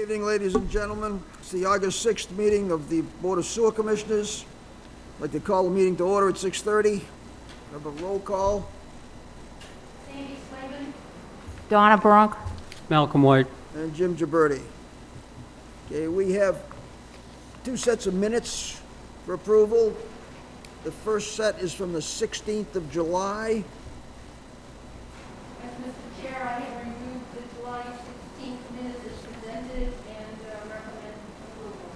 Evening, ladies and gentlemen. It's the August 6th meeting of the Board of Sewer Commissioners. I'd like to call the meeting to order at 6:30. Have a roll call. Sandy Slavin. Donna Bronk. Malcolm White. And Jim Gibberti. Okay, we have two sets of minutes for approval. The first set is from the 16th of July. As Mr. Chair, I have reviewed the July 16th minutes as presented and recommend approval.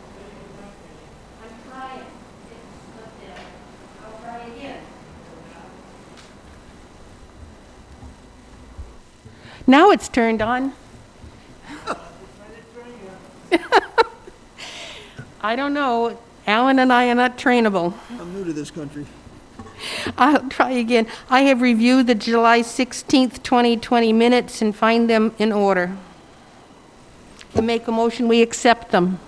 I'm trying. It's not there. I'll try again. Now it's turned on. I don't know. Alan and I are not trainable. I'm new to this country. I'll try again. I have reviewed the July 16th, 2020 minutes and find them in order. I make a motion, we accept them.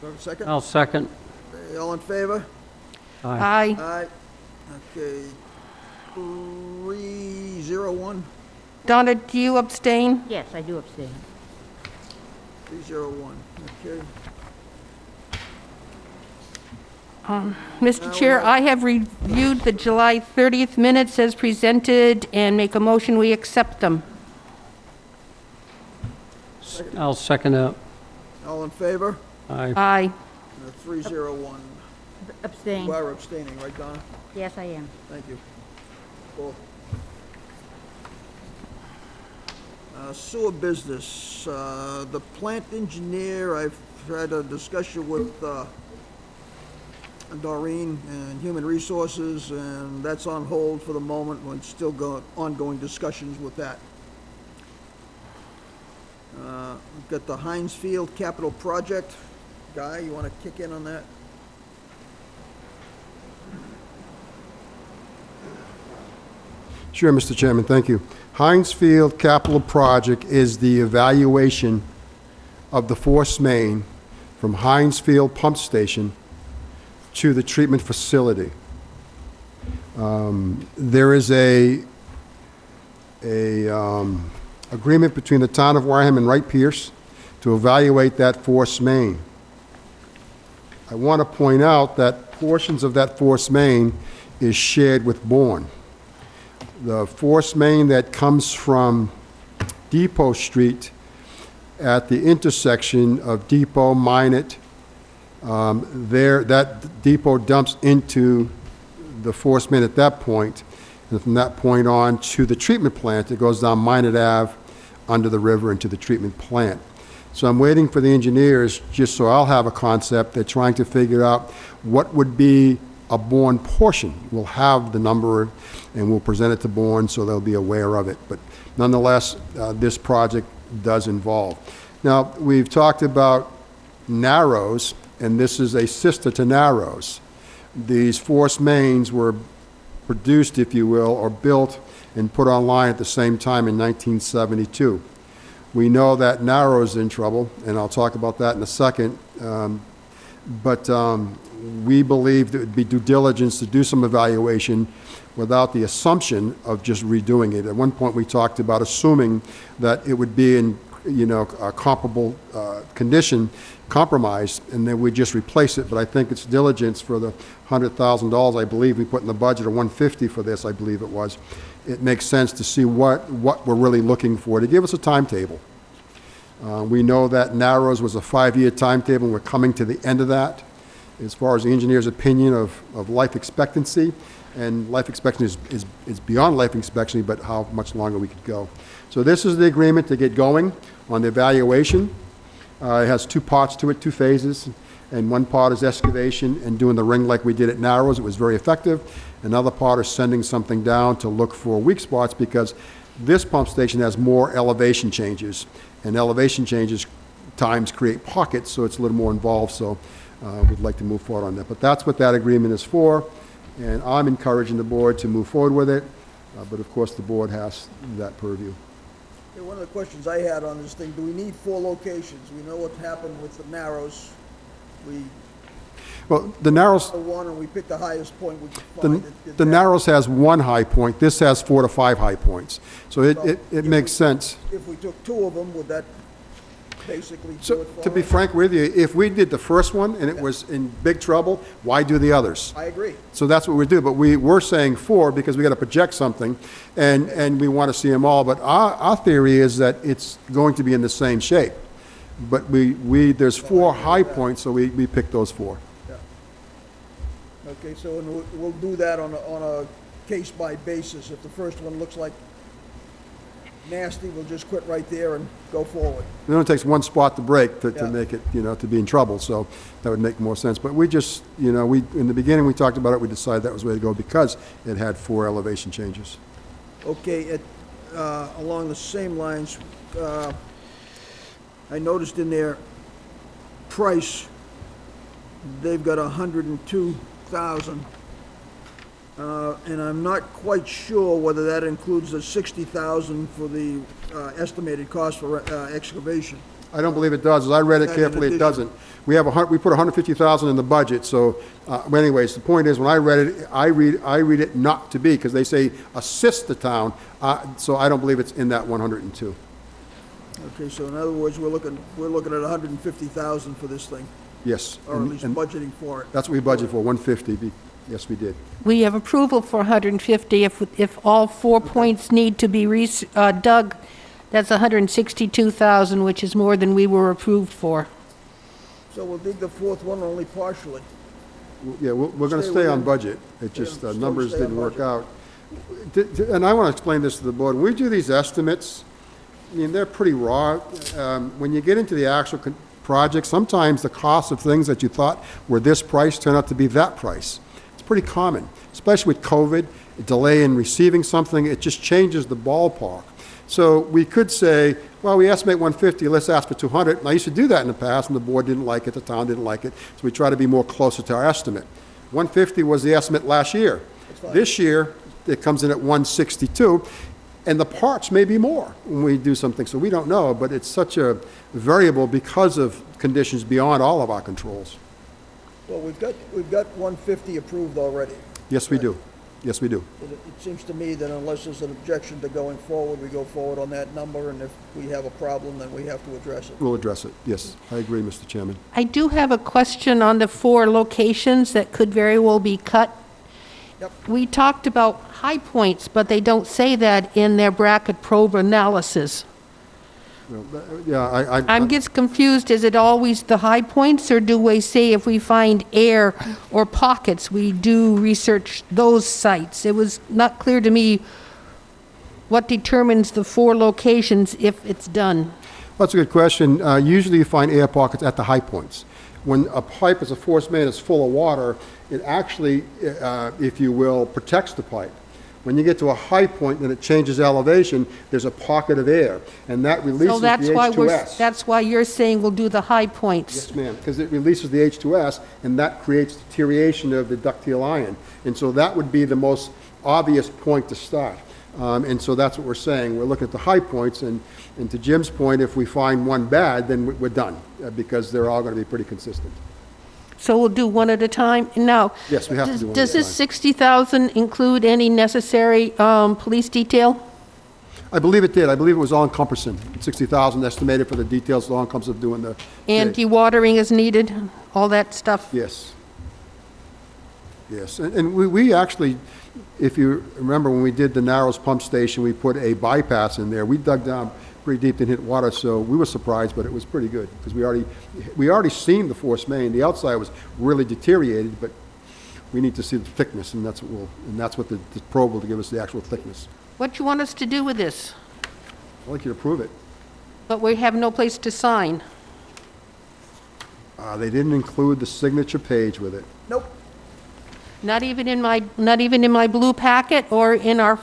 Do I have a second? I'll second. Okay, all in favor? Aye. Aye. Aye. Okay. 301. Donna, do you abstain? Yes, I do abstain. 301. Okay. Mr. Chair, I have reviewed the July 30th minutes as presented and make a motion, we accept them. I'll second that. All in favor? Aye. Aye. 301. Abstain. You are abstaining, right, Donna? Yes, I am. Thank you. Cool. Sewer business. The plant engineer, I've had a discussion with Doreen and Human Resources, and that's on hold for the moment. We're still ongoing discussions with that. We've got the Heinz Field Capital Project. Guy, you want to kick in on that? Sure, Mr. Chairman, thank you. Heinz Field Capital Project is the evaluation of the force main from Heinz Field Pump Station to the treatment facility. There is a agreement between the town of Wareham and Wright Pierce to evaluate that force main. I want to point out that portions of that force main is shared with Bourne. The force main that comes from Depot Street at the intersection of Depot, Minot, that depot dumps into the force main at that point, and from that point on to the treatment plant, it goes down Minot Ave, under the river into the treatment plant. So I'm waiting for the engineers, just so I'll have a concept. They're trying to figure out what would be a Bourne portion. We'll have the number and we'll present it to Bourne so they'll be aware of it. But nonetheless, this project does involve. Now, we've talked about Narrows, and this is a sister to Narrows. These force mains were produced, if you will, or built and put online at the same time in 1972. We know that Narrows is in trouble, and I'll talk about that in a second. We believe that it would be due diligence to do some evaluation without the assumption of just redoing it. At one point, we talked about assuming that it would be in, a comparable condition, compromised, and then we just replace it. But I think it's diligence for the $100,000 I believe we put in the budget, or $150 for this, I believe it was. It makes sense to see what we're really looking for, to give us a timetable. We know that Narrows was a 5-year timetable, and we're coming to the end of that as far as the engineer's opinion of life expectancy. And life expectancy is beyond life expectancy, but how much longer we could go. So this is the agreement to get going on the evaluation. It has two parts to it, two phases. And one part is excavation and doing the ring like we did at Narrows. It was very effective. Another part is sending something down to look for weak spots, because this pump station has more elevation changes. And elevation changes times create pockets, so it's a little more involved. So we'd like to move forward on that. But that's what that agreement is for. And I'm encouraging the board to move forward with it. But of course, the board has that purview. Okay, one of the questions I had on this thing, do we need 4 locations? We know what happened with the Narrows. Well, the Narrows, one, and we picked the highest point we could find. the Narrows has 1 high point. This has 4 to 5 high points. So it makes sense. If we took 2 of them, would that basically do So, it for to be us. frank with you, if we did the first one and it was in big trouble, why do the others? I agree. So that's what we do, but we're saying 4 because we got to project something, and we want to see them all, but our theory is that it's going to be in the same shape. But there's 4 high points, so we picked those 4. Okay, so and we'll do that on a case-by basis. If the first one looks like nasty, we'll just quit right there and go forward. It only takes one spot to break to Yeah. make it, to be in trouble, so that would make more sense. But we just, in the beginning, we talked about it, we decided that was the way to go because it had 4 elevation changes. Okay, along the same lines, I noticed in their price, they've got 102,000. And I'm not quite sure whether that includes the 60,000 for the estimated cost for excavation. I don't believe it does. As I read it That's in carefully, it addition. doesn't. We put 150,000 in the budget, so, but anyways, the point is, when I read it, I read it not to be, because they say assist the town, so I don't believe it's in that 102. Okay, so in other words, we're looking at 150,000 for this thing, Yes. or at least and budgeting for it. That's what we budgeted for, 150. Yes, we did. We have approval for 150. If all 4 points need to be dug, that's 162,000, which is more than we were approved for. So we'll dig the fourth one only partially. Yeah, we're going to Stay stay on within- budget. It just, still numbers stay on didn't work budget. out. And I want to explain this to the board. When we do these estimates, I mean, they're pretty raw. When you get into the actual project, sometimes the cost of things that you thought were this price turn out to be that price. It's pretty common, especially with COVID, a delay in receiving something, it just changes the ballpark. So we could say, well, we estimate 150, let's ask for 200. And I used to do that in the past, and the board didn't like it, the town didn't like it, so we try to be more closer to our estimate. 150 was the estimate last year. fine. This year, it comes in at 162, and the parts may be more when we do something, so we don't know, but it's such a variable because of conditions beyond all of our controls. Well, we've got 150 approved already. Yes, we do. Yes, we do. It seems to me that unless there's an objection to going forward, we go forward on that number, and if we have a problem, then we have to address it. We'll address it. Yes, I agree, Mr. Chairman. I do have a question on the 4 locations that could very well be cut. Yep. We talked about high points, but they don't say that in their bracket probe analysis. Yeah, I'm just confused, is it always the high points, or do we say if we find air or pockets, we do research those sites? It was not clear to me what determines the 4 locations if it's done. That's a good question. Usually you find air pockets at the high points. When a pipe is a force main is full of water, it actually, if you will, protects the pipe. When you get to a high point and it changes elevation, there's a pocket of air, and that releases So the H2S. that's why you're saying we'll do the high points. Yes, ma'am, because it releases the H2S, and that creates deterioration of the ductile ion. And so that would be the most obvious point to start. And so that's what we're saying. We're looking at the high points, and to Jim's point, if we find one bad, then we're done, because they're all going to be pretty consistent. So we'll do one at a time? Now, Yes, we have to do one at a does this time. 60,000 include any necessary police detail? I believe it did. I believe it was all encompassing. 60,000 estimated for the details, all encompassing doing the. And dewatering is needed, all that stuff? Yes. Yes, and we actually, if you remember, when we did the Narrows Pump Station, we put a bypass in there. We dug down pretty deep and hit water, so we were surprised, but it was pretty good, because we already seen the force main. The outside was really deteriorated, but we need to see the thickness, and that's what the probe will give us, the actual thickness. What do you want us to do with this? I'd like you to prove it. But we have no place to sign. They didn't include the signature page with it. Nope. Not even in my blue packet or in our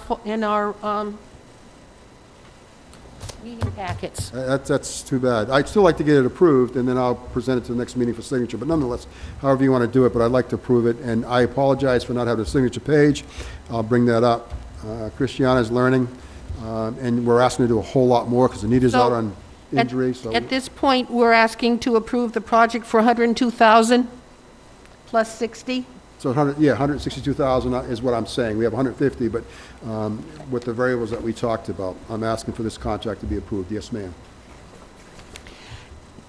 meeting packets. That's too bad. I'd still like to get it approved, and then I'll present it to the next meeting for signature, but nonetheless, however you want to do it, but I'd like to approve it, and I apologize for not having a signature page. I'll bring that up. Christiana's learning, and we're asking her to do a whole lot more, because Anita's So, out on injury, so. At this point, we're asking to approve the project for 102,000 plus 60? So 162,000 is what I'm saying. We have 150, but with the variables that we talked about, I'm asking for this contract to be approved. Yes, ma'am.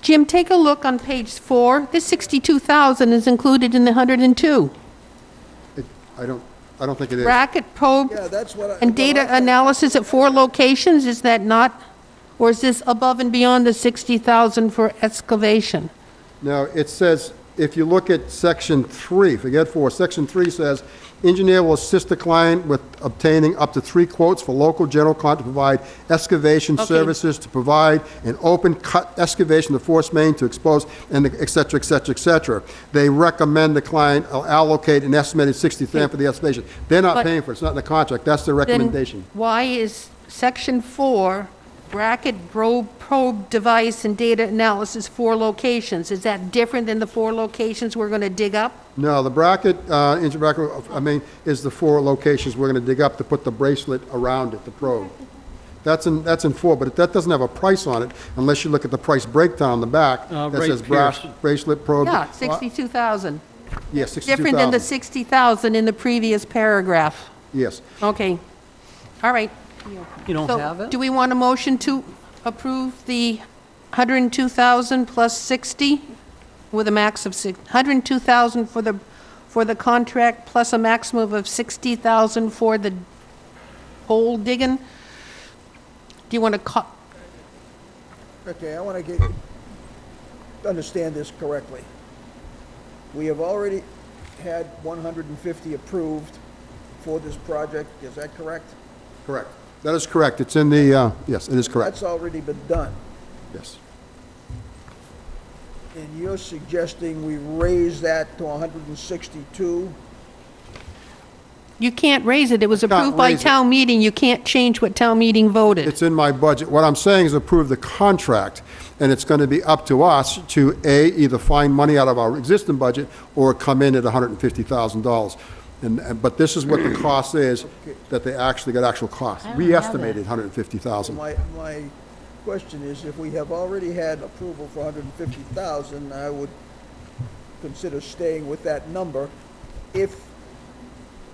Jim, take a look on page 4. This 62,000 is included in the 102. I don't think it is. Bracket probe Yeah, that's what I... and data analysis at 4 locations, is that not? Or is this above and beyond the 60,000 for excavation? Now, it says, if you look at section 3, forget 4, section 3 says, engineer will assist the client with obtaining up to 3 quotes for local general contractor to provide excavation Okay. services, to provide an open cut excavation to force main, to expose, and et cetera, et cetera, et cetera. They recommend the client allocate an estimated 60,000 for the excavation. They're not But- paying for it, it's not in the contract, that's their Then recommendation. why is section 4, bracket probe device and data analysis, 4 locations? Is that different than the 4 locations we're going to dig up? No, the bracket, is the 4 locations we're gonna dig up to put the bracelet around it, the probe. That's in 4, but that doesn't have a price on it unless you look at the price breakdown on the back. That Right says brass, Pierce. bracelet, probe. Yeah, 62,000. Yeah, 62,000. Different than the 60,000 in the previous paragraph. Yes. Okay. All right. You don't So, have it? do we want a motion to approve the 102,000 plus 60 with a max of 102,000 for the contract plus a maximum of 60,000 for the hole digging? Do you want to Okay, I want to understand this correctly. We have already had 150 approved for this project, is that correct? Correct. That is correct. It's in the, yes, it is correct. That's already been done. Yes. And you're suggesting we raise that to 162? You can't raise it. It was Can't approved by raise it. town meeting. You can't change what town meeting voted. It's in my budget. What I'm saying is approve the contract, and it's going to be up to us to, A, either find money out of our existing budget or come in at $150,000. But this is what the cost is, that they actually got actual cost. I don't We have estimated $150,000. My question is, if we have already had approval for 150,000, I would consider staying with that number if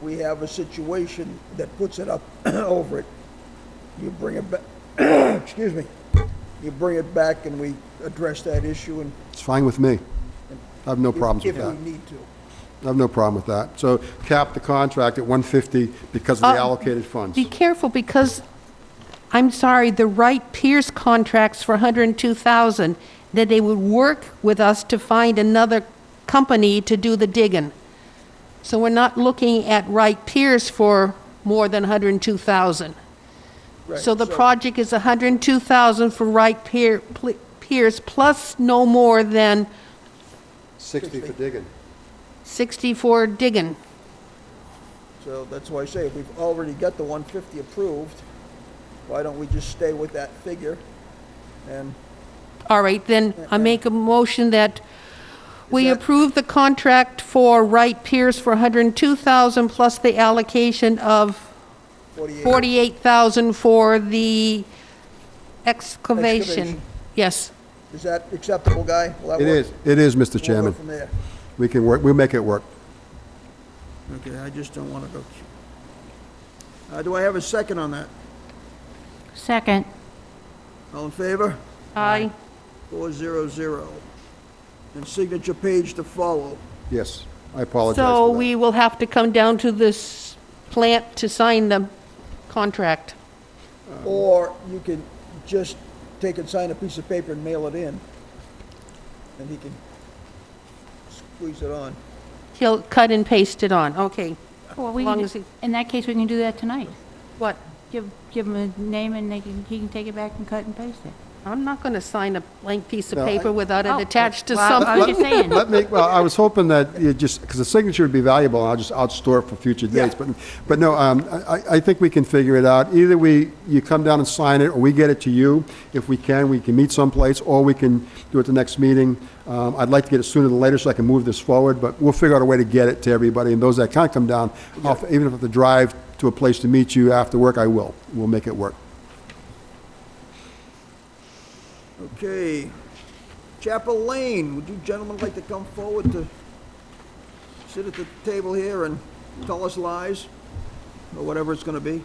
we have a situation that puts it up over it. You bring it back, excuse me, you bring it back and we address that issue and. It's fine with me. I have no problems with that. If we need to. I have no problem with that. So cap the contract at 150 because of the allocated funds. Be careful, because, I'm sorry, the Wright Pierce contracts for 102,000, that they would work with us to find another company to do the digging. So we're not looking at Wright Pierce for more than 102,000. Right, So the project is 102,000 for Wright Pierce, plus no more than 60 for digging. 60 for digging. So that's why I say, if we've already got the 150 approved, why don't we just stay with that figure? And All right, then I make a motion that we that- approve the contract for Wright Pierce for 102,000 plus the allocation of 48. 48,000 for the excavation. Excavation. Yes. Is that acceptable, Guy? Will that It work? is, Mr. We'll go Chairman. from there. We can work, we'll make it work. Okay, I just don't want to go. Do I have a second on that? Second. All in favor? Aye. 400. And signature page to follow. Yes, I apologize So for that. we will have to come down to this plant to sign the contract. Or you can just take and sign a piece of paper and mail it in. And he can squeeze it on. He'll cut and paste it on, okay. Well, we Long can, as he- in that case, we can do that tonight. What? Give him a name and he can take it back and cut and paste it. I'm not going to sign a blank piece of No, paper without it Oh, attached to well, I was something. just saying. Let me, well, I was hoping that you just, because the signature would be valuable, and I'll store it for future dates. But no, I think we can figure it out. Either you come down and sign it, or we get it to you. If we can meet someplace, or we can do it the next meeting. I'd like to get it sooner than later so I can move this forward, but we'll figure out a way to get it to everybody. And those that can't come down, even if I have to drive to a place to meet you after work, I will. We'll make it work. Okay. Chapel Lane, would you gentlemen like to come forward to sit at the table here and tell us lies? Or whatever it's going to be?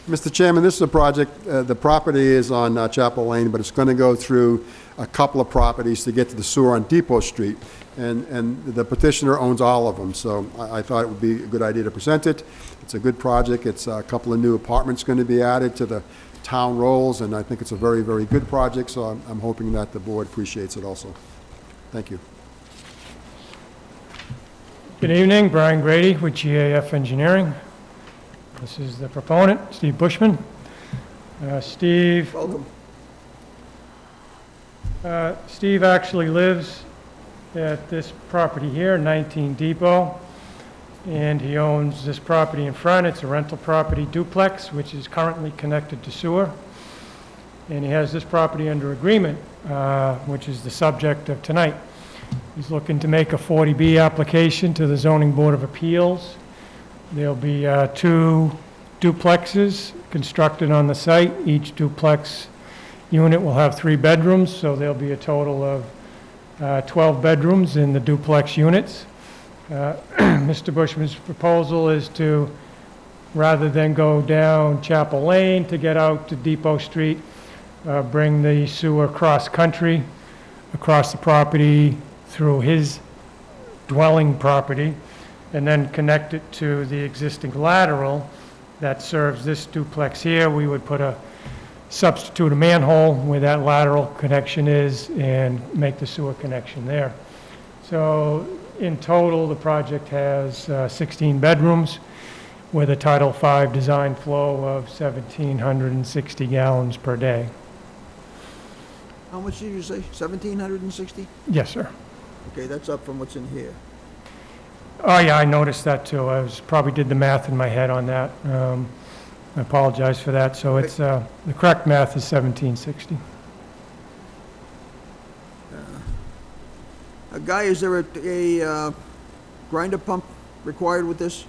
Mr. Chairman, this is a project, the property is on Chapel Lane, but it's going to go through a couple of properties to get to the sewer on Depot Street. And the petitioner owns all of them, so I thought it would be a good idea to present it. It's a good project. It's a couple of new apartments going to be added to the town rolls, and I think it's a very, very good project, so I'm hoping that the board appreciates it also. Thank you. Good evening, Brian Grady with GAF Engineering. This is the proponent, Steve Bushman. Steve actually lives at this property here, 19 Depot, and he owns this property in front. It's a rental property duplex, which is currently connected to sewer. And he has this property under agreement, which is the subject of tonight. He's looking to make a 40B application to the Zoning Board of Appeals. There'll be 2 duplexes constructed on the site. Each duplex unit will have 3 bedrooms, so there'll be a total of 12 bedrooms in the duplex units. Mr. Bushman's proposal is to, rather than go down Chapel Lane to get out to Depot Street, bring the sewer cross-country across the property through his dwelling property, and then connect it to the existing lateral that serves this duplex here. We would substitute a manhole where that lateral connection is and make the sewer connection there. So in total, the project has 16 bedrooms with a Title V design flow of 1,760 gallons per day. How much did you say? 1,760? Yes, sir. Okay, that's up from what's in here. Oh, yeah, I noticed that too. Probably did the math in my head on that. I apologize for that. So it's, the correct math is 1,760. Guy, is there a grinder pump required with this?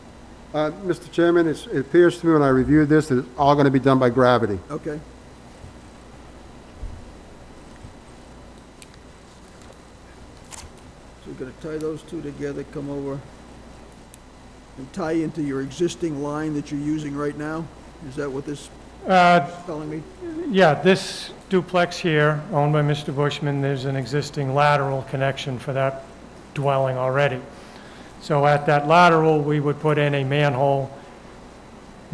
Mr. Chairman, it appears to me when I reviewed this that it's all going to be done by gravity. Okay. So you're going to tie those 2 together, come over, and tie into your existing line that you're using right now? Is that what this is telling me? Yeah, this duplex here, owned by Mr. Bushman, there's an existing lateral connection for that dwelling already. So at that lateral, we would put in a manhole,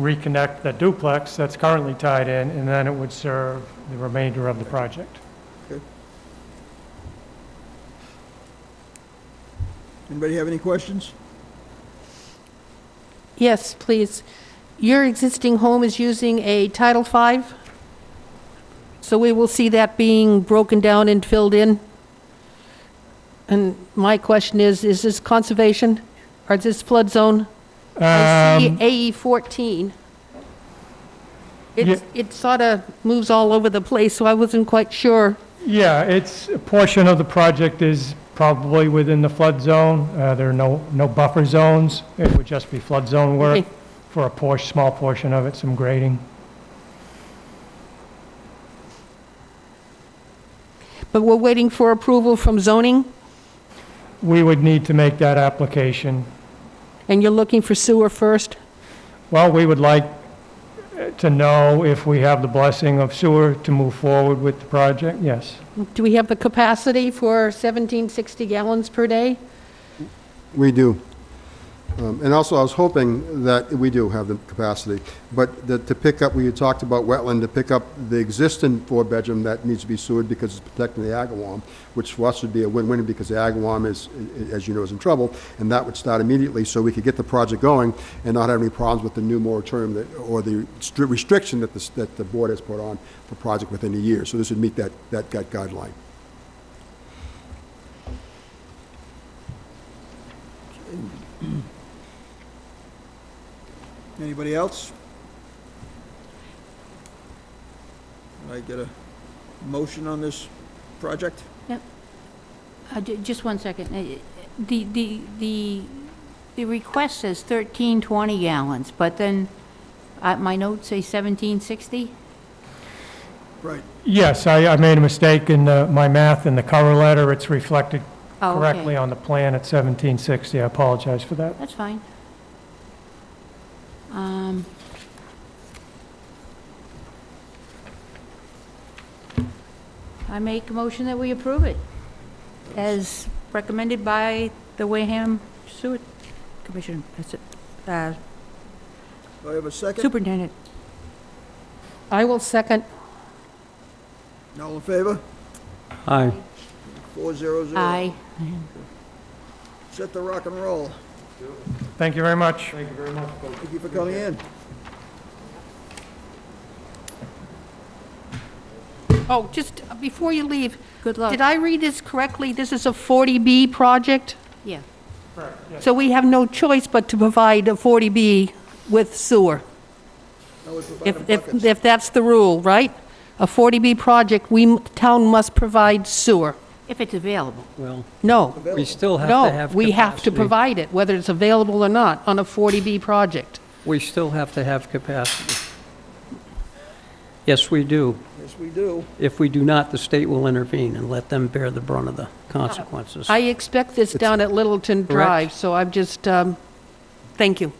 reconnect the duplex that's currently tied in, and then it would serve the remainder of the project. Okay. Anybody have any questions? Yes, please. Your existing home is using a Title V? So we will see that being broken down and filled in? And my question is this conservation or is this flood zone? I see AE 14. It sort of moves all over the place, so I wasn't quite sure. Yeah, it's, a portion of the project is probably within the flood zone. There are no buffer zones. It would just be flood zone work. Okay. For a small portion of it, some grading. But we're waiting for approval from zoning, We would need to make that application. and you're looking for sewer first? Well, we would like to know if we have the blessing of sewer to move forward with the project, yes. Do we have the capacity for 1,760 gallons per day? We do. And also, I was hoping that we do have the capacity, but to pick up, we had talked about wetland, to pick up the existing 4-bedroom that needs to be sewered because it's protecting the agawam, which for us would be a win-win because the agawam is, as you know, is in trouble, and that would start immediately so we could get the project going and not have any problems with the new moratorium or the restriction that the board has put on for project within a year. So this would meet that guideline. Anybody else? Can I get a motion on this project? Just one second. The request says 1,320 gallons, but then my notes say 1,760? Right. Yes, I made a mistake in my math in the cover letter. It's reflected Oh, okay. correctly on the plan at 1760. I apologize for that. That's fine. I make a motion that we approve it as recommended by the Wareham Sewer Commission. That's it. Do I have a second? Superintendent. I will second. All in favor? Aye. 400. Aye. Set the rock and roll. Thank you very much. Thank you for coming in. Oh, just before you leave, Good luck. did I read this correctly? This is a 40B project? Yeah. Correct, yes. So we have no choice but to provide a 40B with sewer? Now we provide them If buckets. that's the rule, right? A 40B project, the town must provide sewer. If it's available. Well, No, we still have to have no, we have to capacity. provide it, whether it's available or not, on a 40B project. We still have to have capacity. Yes, we do. Yes, we do. If we do not, the state will intervene and let them bear the brunt of the consequences. I expect this down at Littleton Drive, so I'm just, thank you.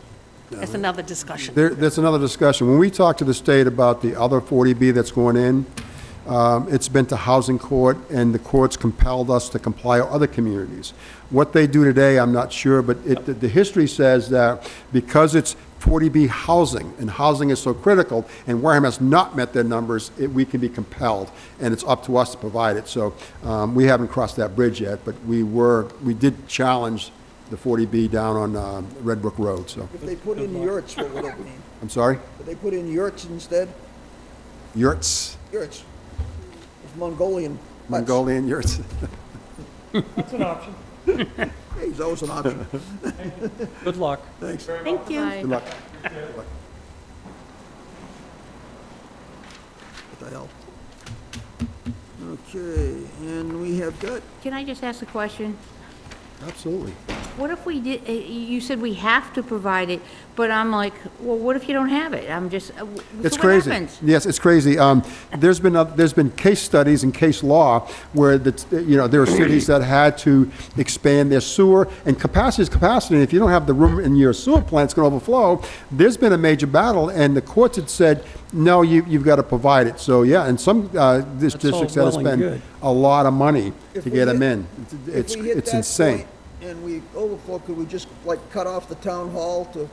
That's another discussion. There's another discussion. When we talk to the state about the other 40B that's going in, it's been to housing court, and the courts compelled us to comply with other communities. What they do today, I'm not sure, but the history says that because it's 40B housing, and housing is so critical, and Wareham has not met their numbers, we can be compelled, and it's up to us to provide it. So we haven't crossed that bridge yet, but we did challenge the 40B down on Red Brook Road, so. If they put in yurts, what would it mean? I'm sorry? If they put in yurts instead? Yurts? Yurts. It's Mongolian huts. Mongolian yurts? That's an option. Hey, it's always an option. Good luck. Thanks. Thank you. Good luck. What the hell? Okay, and we have got, Can I just ask a question? Absolutely. What if we did, you said we have to provide it, but I'm like, well, what if you don't have it? I'm just, so It's what crazy. happens? Yes, it's crazy. There's been case studies and case law where there are cities that had to expand their sewer, and capacity is capacity. And if you don't have the room in your sewer plant, it's going to overflow. There's been a major battle, and the courts had said, no, you've got to provide it. So yeah, and some That's all districts had to well and spend good. a lot of money If to we get them hit- in. if we hit It's that insane. point and we overflow, could we just like cut off the town hall to?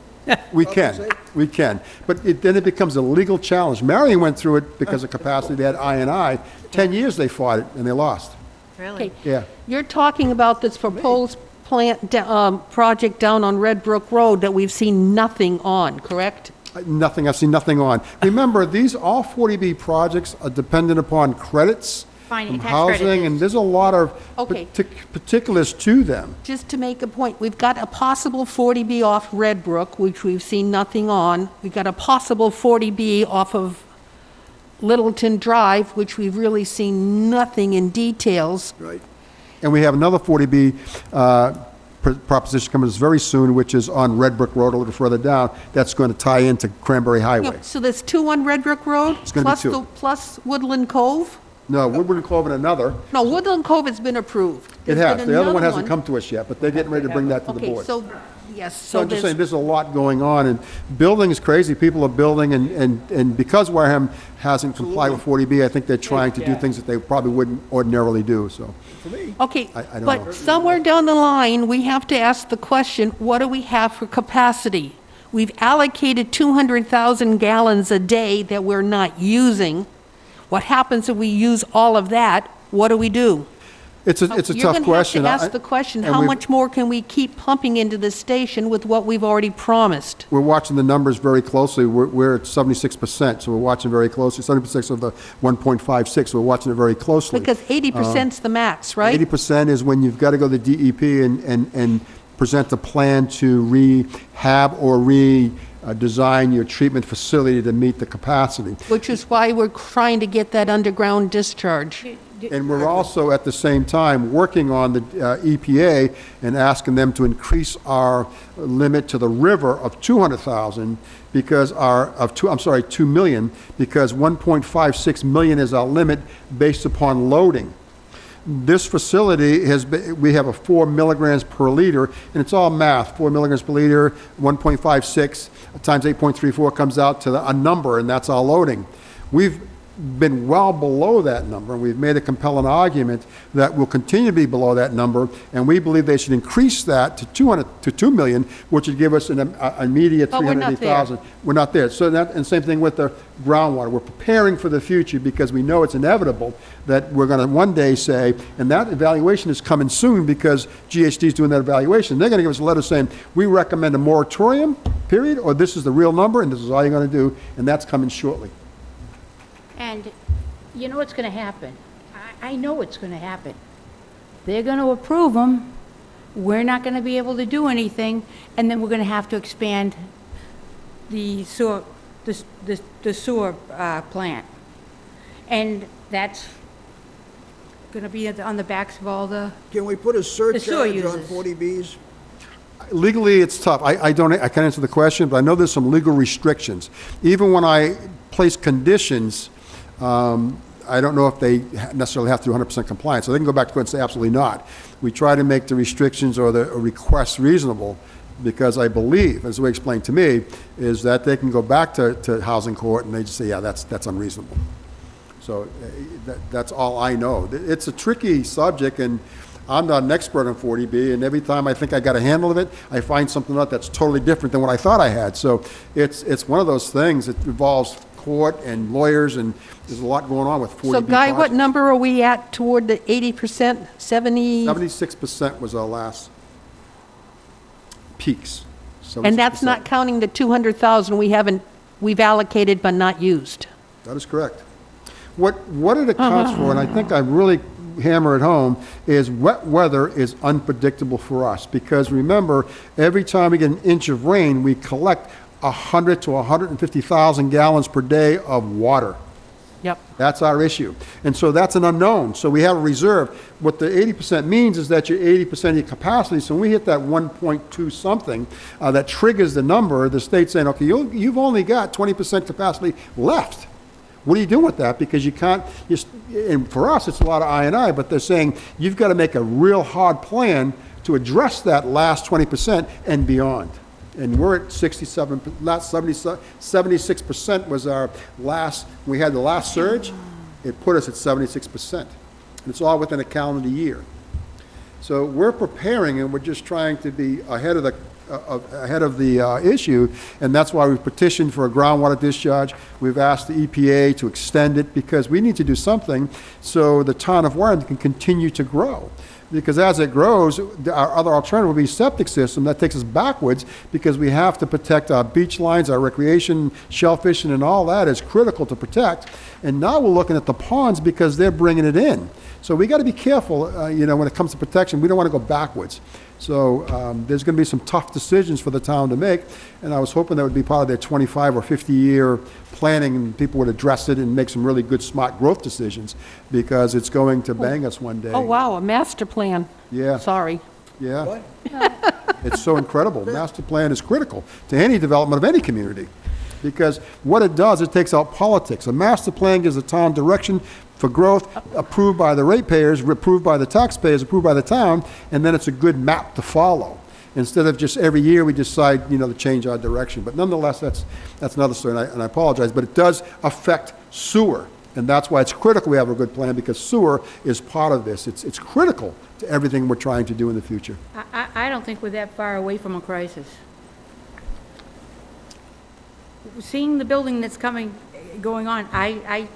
We can, but then it becomes a legal challenge. Marion went through it because of capacity. They had I&I. 10 years they fought it, and they lost. Really? Okay, Yeah. you're talking about this proposed project down on Red Brook Road that we've seen nothing on, correct? Nothing, I've seen nothing on. Remember, all 40B projects are dependent upon credits Finding from tax credit housing, and is- there's a lot of Okay. particulars to them. Just to make a point, we've got a possible 40B off Red Brook, which we've seen nothing on. We've got a possible 40B off of Littleton Drive, which we've really seen nothing in details. Right. And we have another 40B proposition coming very soon, which is on Red Brook Road a little further down. That's going to tie into Cranberry Highway. So there's two on Red Brook Road? It's gonna be two. Plus Woodland Cove? No, Woodward Cove and another. No, Woodland Cove has been approved. It There's has. been The other one another hasn't come to us yet, but they're getting ready to bring that to the Okay, board. so, yes, So so I'm just saying, there's, there's a lot going on, and building is crazy. People are building, and because Wareham hasn't complied with 40B, I think they're trying to do things that they probably wouldn't ordinarily do, so. okay, I don't know. but somewhere down the line, we have to ask the question, what do we have for capacity? We've allocated 200,000 gallons a day that we're not using. What happens if we use all of that? What do we do? It's a tough question. You're going to have to ask the question, and how we've- much more can we keep pumping into the station with what we've already promised? We're watching the numbers very closely. We're at 76%, so we're watching very closely. 76 of the 1.56, so we're watching it very closely. Because 80%'s the max, right? 80% is when you've got to go to the DEP and present a plan to rehab or redesign your treatment facility to meet the capacity. Which is why we're trying to get that underground discharge. And we're also, at the same time, working on the EPA and asking them to increase our limit to the river of 200,000 because 2 million, because 1.56 million is our limit based upon loading. This facility we have a 4 milligrams per liter, and it's all math. 4 milligrams per liter, 1.56 times 8.34 comes out to a number, and that's our loading. We've been well below that number, and we've made a compelling argument that we'll continue to be below that number, and we believe they should increase that to 2 million, which would give us an immediate But we're not 380,000. We're not there. So that, and same thing with the groundwater. We're preparing for the future because we know it's inevitable that we're going to one day say, and that evaluation is coming soon because GHD is doing that evaluation. They're going to give us a letter saying, we recommend a moratorium, period, or this is the real number, and this is all you're going to do, and that's coming shortly. And you know what's going to happen? I know it's going to happen. They're going to approve them. We're not going to be able to do anything, and then we're going to have to expand the sewer, the sewer plant. And that's going to be on the backs of all the, Can we put a surcharge on users. 40Bs? Legally, it's tough. I can't answer the question, but I know there's some legal restrictions. Even when I place conditions, I don't know if they necessarily have to do 100% compliance. So they can go back to court and say absolutely not. We try to make the restrictions or the requests reasonable because I believe, as the way explained to me, is that they can go back to housing court and they just say, yeah, that's unreasonable. So that's all I know. It's a tricky subject, and I'm not an expert on 40B, and every time I think I got a handle of it, I find something out that's totally different than what I thought I had. So it's one of those things that involves court and lawyers, and there's a lot going on with 40B. So Guy, what projects. number are we at toward the 80%, 70? 76% was our last peaks. And that's 76%. not counting the 200,000 we've allocated but not used. That is correct. What it accounts for, and I think I really hammer it home, is wet weather is unpredictable for us. Because remember, every time we get an inch of rain, we collect 100 to 150,000 gallons per day of water. Yep. That's our issue. And so that's an unknown. So we have a reserve. What the 80% means is that you're 80% of your capacity. So when we hit that 1.2 something, that triggers the number, the state's saying, okay, you've only got 20% capacity left. What do you do with that? Because you can't, and for us, it's a lot of I&I, but they're saying you've got to make a real hard plan to address that last 20% and beyond. And we're at 67, last 76% was our last, we had the last surge, it put us at 76%. And it's all within a calendar year. So we're preparing, and we're just trying to be ahead of the issue, and that's why we've petitioned for a groundwater discharge. We've asked the EPA to extend it because we need to do something so the town of Wareham can continue to grow. Because as it grows, our other alternative will be septic system. That takes us backwards because we have to protect our beach lines, our recreation, shellfishing, and all that is critical to protect. And now we're looking at the ponds because they're bringing it in. So we got to be careful, when it comes to protection. We don't want to go backwards. So there's going to be some tough decisions for the town to make, and I was hoping that would be part of their 25 or 50-year planning, and people would address it and make some really good, smart growth decisions, because it's going to bang us one day. Oh, wow, a master plan. Yeah. Sorry. Yeah. It's so incredible. Master plan is critical to any development of any community, because what it does, it takes out politics. A master plan gives the town direction for growth, approved by the ratepayers, approved by the taxpayers, approved by the town, and then it's a good map to follow. Instead of just every year we decide, to change our direction. But nonetheless, that's another story, and I apologize, but it does affect sewer. And that's why it's critical we have a good plan, because sewer is part of this. It's critical to everything we're trying to do in the future. I don't think we're that far away from a crisis. Seeing the building that's going on,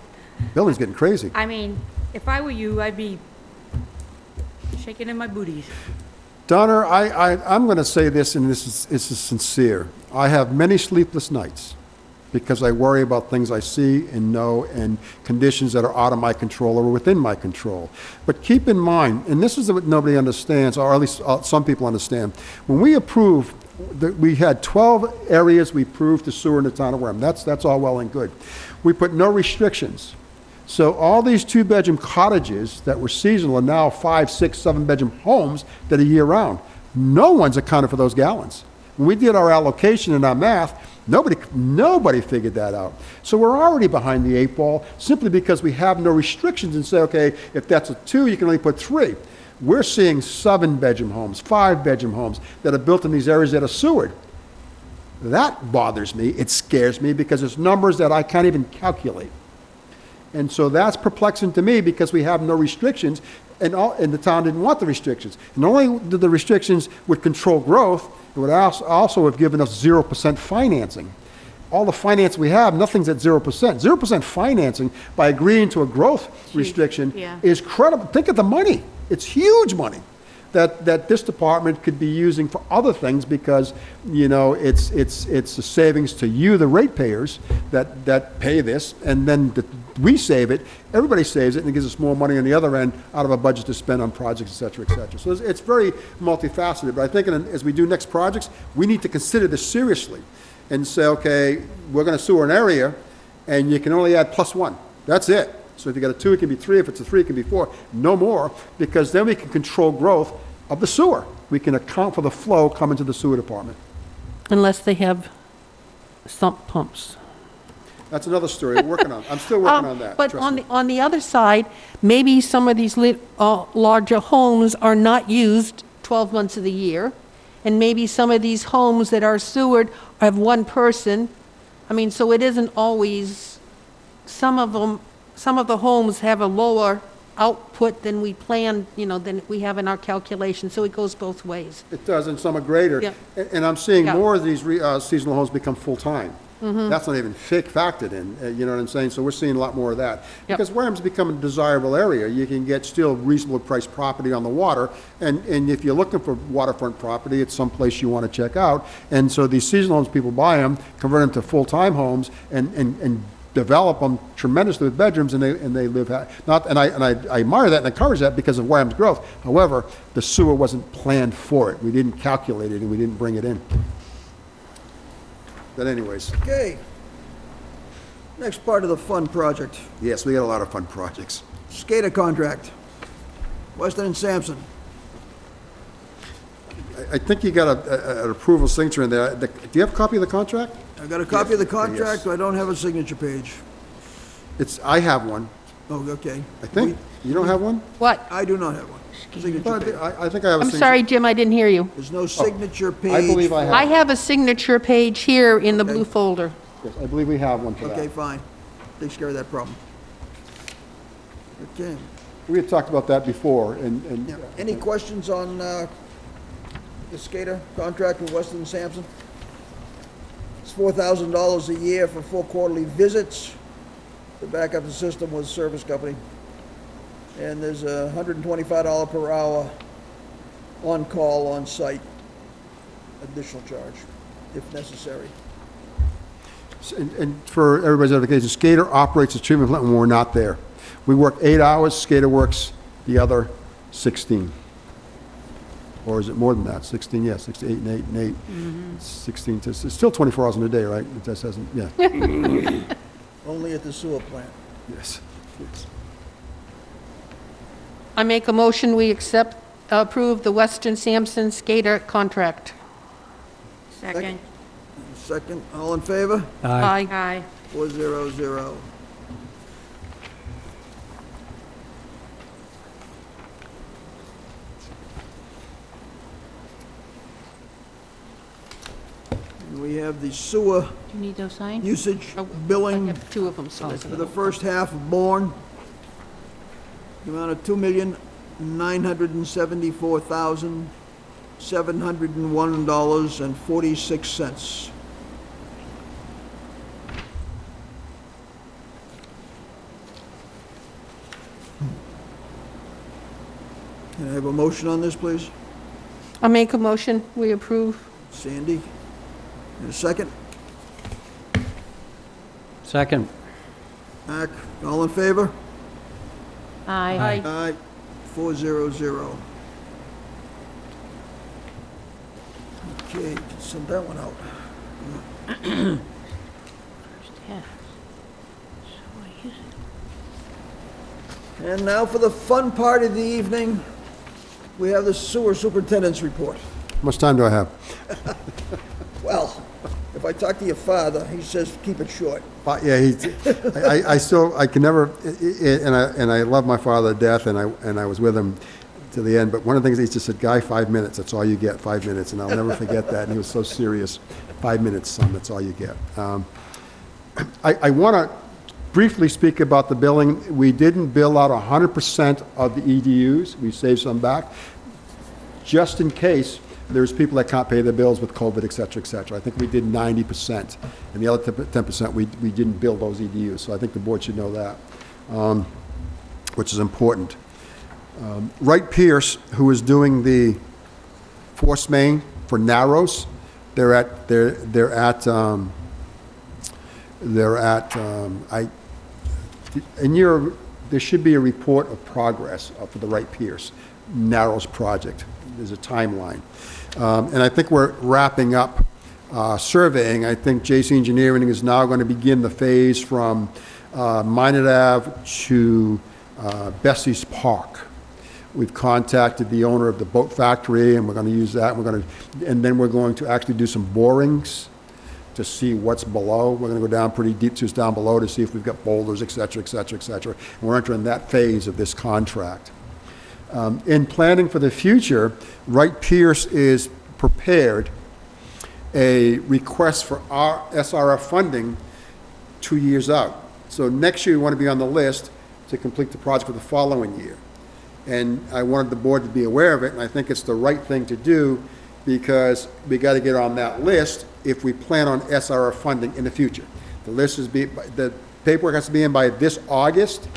Building's getting crazy. I mean, if I were you, I'd be shaking in my booties. Donner, I'm going to say this, and this is sincere. I have many sleepless nights because I worry about things I see and know and conditions that are out of my control or within my control. But keep in mind, and this is what nobody understands, or at least some people understand, when we approved, we had 12 areas we approved to sewer in the town of Wareham. That's all well and good. We put no restrictions. So all these 2-bedroom cottages that were seasonal are now 5, 6, 7-bedroom homes that are year-round. No one's accounted for those gallons. When we did our allocation and our math, nobody figured that out. So we're already behind the 8 ball simply because we have no restrictions and say, okay, if that's a 2, you can only put 3. We're seeing 7-bedroom homes, 5-bedroom homes that are built in these areas that are sewered. That bothers me. It scares me because it's numbers that I can't even calculate. And so that's perplexing to me because we have no restrictions, and the town didn't want the restrictions. And not only did the restrictions would control growth, it would also have given us 0% financing. All the finance we have, nothing's at 0%. 0% financing by agreeing to a growth restriction yeah. is credible. Think of the money. It's huge money that this department could be using for other things because, you know, it's a savings to you, the ratepayers, that pay this, and then we save it, everybody saves it, and it gives us more money on the other end out of a budget to spend on projects, et cetera, et cetera. So it's very multifaceted, but I think as we do next projects, we need to consider this seriously and say, okay, we're going to sewer an area, and you can only add +1. That's it. So if you got a 2, it can be 3. If it's a 3, it can be 4. No more, because then we can control growth of the sewer. We can account for the flow coming to the sewer department. Unless they have sump pumps. That's another story we're working on. I'm still working on that. But trust me. on the other side, maybe some of these larger homes are not used 12 months of the year, and maybe some of these homes that are sewered have one person. I mean, so it isn't always, some of the homes have a lower output than we planned, you know, than we have in our calculation, so it goes both ways. It does, and some are greater. Yeah. And I'm seeing Yeah. more of these seasonal homes become full-time. That's not even factored in, you know what I'm saying? So we're seeing a lot more of that. Yep. Because Wareham's become a desirable area. You can get still reasonable priced property on the water, and if you're looking for waterfront property, it's someplace you want to check out. And so these seasonal homes, people buy them, convert them to full-time homes, and develop them tremendously with bedrooms, and they live, and I admire that and encourage that because of Wareham's growth. However, the sewer wasn't planned for it. We didn't calculate it, and we didn't bring it in. But anyways, Okay. Next part of the fun project, yes, we got a lot of fun projects. SCADA contract, Weston and Sampson. I think you got an approval signature in there. Do you have a copy of the contract? I got a copy of the Yes. contract, but I don't have a signature page. I have one, Oh, okay. I think. You don't have one? What? I do not have one. Signature But page. I think I have a I'm signature. sorry, Jim, I didn't hear you. There's no signature page. I believe I have. I have a signature page here in the blue Okay. folder. Yes, I believe we have one for Okay, that. fine. Takes care of that problem. Okay. We had talked about that before, and Yeah. Any questions on the SCADA contract with Weston and Sampson? It's $4,000 a year for 4 quarterly visits to back up the system with a service company. And there's a $125 per hour on-call, on-site additional charge, if necessary. and for everybody's edification, SCADA operates the treatment plant when we're not there. We work 8 hours, SCADA works the other 16. Or is it more than that? 16, yeah, 16, 8 and 8 and 8. 16, it's still 24 hours in a day, right? It just hasn't, yeah. Only at the sewer plant. Yes. Yes. I make a motion, we approve the Weston Sampson SCADA contract. Second. Second, all in favor? Aye. Aye. 400. And we have the sewer Do you need those signed? usage I billing have 2 of them, so there's for the first half of Bourne. The amount of $2,974,701.46. Can I have a motion on this, please? I make a motion, we approve. Sandy? And a second? Second. Mac, all in favor? Aye. Aye. 400. Okay, send that one out. Yeah. And now for the fun part of the evening, we have the sewer superintendent's report. How much time do I have? Well, if I talk to your father, he says keep it short. Yeah, I can never, and I love my father to death, and I was with him to the end, but one of the things he just said, Guy, 5 minutes, that's all you get, 5 minutes, and I'll never forget that, and he was so serious. 5 minutes, son, that's all you get. I want to briefly speak about the billing. We didn't bill out 100% of the EDUs. We saved some back, just in case there's people that can't pay their bills with COVID, et cetera, et cetera. I think we did 90%, and the other 10% we didn't bill those EDUs. So I think the board should know that, which is important. Wright Pierce, who is doing the force main for Narrows, there should be a report of progress for the Wright Pierce Narrows project. There's a timeline. And I think we're wrapping up surveying. I think JC Engineering is now going to begin the phase from Minot Ave to Bessie's Park. We've contacted the owner of the boat factory, and we're going to use that. And then we're going to actually do some borings to see what's below. We're going to go down pretty deep just down below to see if we've got boulders, et cetera, et cetera, et cetera. And we're entering that phase of this contract. In planning for the future, Wright Pierce is prepared a request for our SRF funding 2 years out. So next year we want to be on the list to complete the project for the following year. And I wanted the board to be aware of it, and I think it's the right thing to do because we got to get on that list if we plan on SRF funding in the future. The paperwork has to be in by this August.